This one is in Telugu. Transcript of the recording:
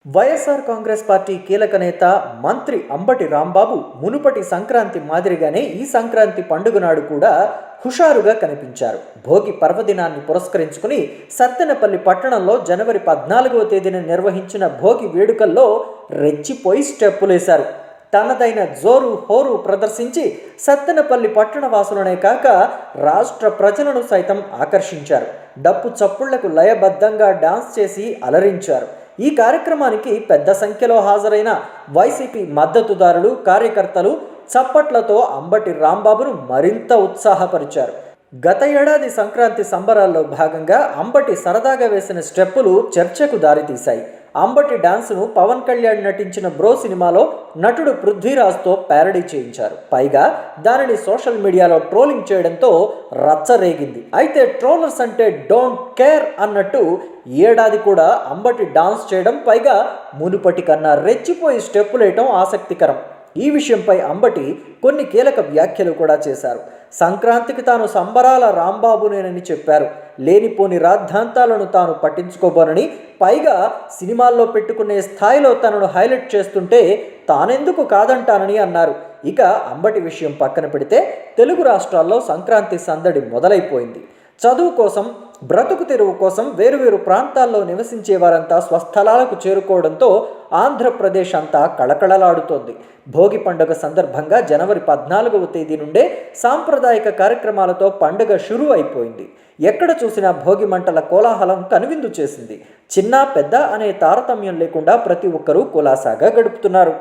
వైఎస్ఆర్ కాంగ్రెస్ పార్టీ కీలక నేత మంత్రి అంబటి రాంబాబు మునుపటి సంక్రాంతి మాదిరిగానే ఈ సంక్రాంతి పండుగ నాడు కూడా హుషారుగా కనిపించారు. భోగి పర్వదినాన్ని పురస్కరించుకుని సత్తెనపల్లి పట్టణంలో జనవరి 14వ తేదీన నిర్వహించిన భోగి వేడుకల్లో రెచ్చిపోయి స్టెప్పులేశారు. తనదైన జోరు హోరు ప్రదర్శించి సత్తెనపల్లి పట్టణ వాసులనే కాక రాష్ట్ర ప్రజలను సైతం ఆకర్షించారు. డప్పు చప్పుళ్లకు లయబద్ధంగా డాన్స్ చేసి అలరించారు. ఈ కార్యక్రమానికి పెద్ద సంఖ్యలో హాజరైన వైసీపీ మద్దతుదారులు, కార్యకర్తలు చప్పట్లతో అంబటి రాంబాబును మరింత ఉత్సాహపరిచారు. గత ఏడాది సంక్రాంతి సంబరాల్లో భాగంగా అంబటి సరదాగా వేసిన స్టెప్పులు చర్చకు దారితీశాయి. అంబటి డాన్సును పవన్ కళ్యాణ్ నటించిన బ్రో సినిమాలో నటుడు పృథ్వీరాజ్తో ప్యారడీ చేయించారు. పైగా దానిని సోషల్ మీడియాలో ట్రోలింగ్ చేయడంతో రచ్చరేగింది. అయితే ట్రోలర్స్ అంటే డోంట్ కేర్ అన్నట్టు ఏడాది కూడా అంబటి డాన్స్ చేయడం, పైగా మునుపటి కన్నా రెచ్చిపోయి స్టెప్పులేయటం ఆసక్తికరం. ఈ విషయంపై అంబటి కొన్ని కీలక వ్యాఖ్యలు కూడా చేశారు. సంక్రాంతికి తాను సంబరాల రాంబాబునేనని చెప్పారు. లేనిపోని రాద్ధాంతాలను తాను పట్టించుకోబోనని, పైగా సినిమాల్లో పెట్టుకునే స్థాయిలో తనను హైలైట్ చేస్తుంటే తానెందుకు కాదంటానని అన్నారు. ఇక అంబటి విషయం పక్కన పెడితే తెలుగు రాష్ట్రాల్లో సంక్రాంతి సందడి మొదలైపోయింది. చదువు కోసం, బ్రతుకు తెరువు కోసం వేరువేరు ప్రాంతాల్లో నివసించే వారంతా స్వస్థలాలకు చేరుకోవడంతో ఆంధ్రప్రదేశ్ అంతా కళకళలాడుతోంది. భోగి పండుగ సందర్భంగా జనవరి 14వ తేదీ నుండే సాంప్రదాయక కార్యక్రమాలతో పండుగ షురూ అయిపోయింది. ఎక్కడ చూసినా భోగి మంటల కోలాహలం కనువిందు చేసింది. చిన్న పెద్ద అనే తారతమ్యం లేకుండా ప్రతి ఒక్కరూ కులాసాగా గడుపుతున్నారు.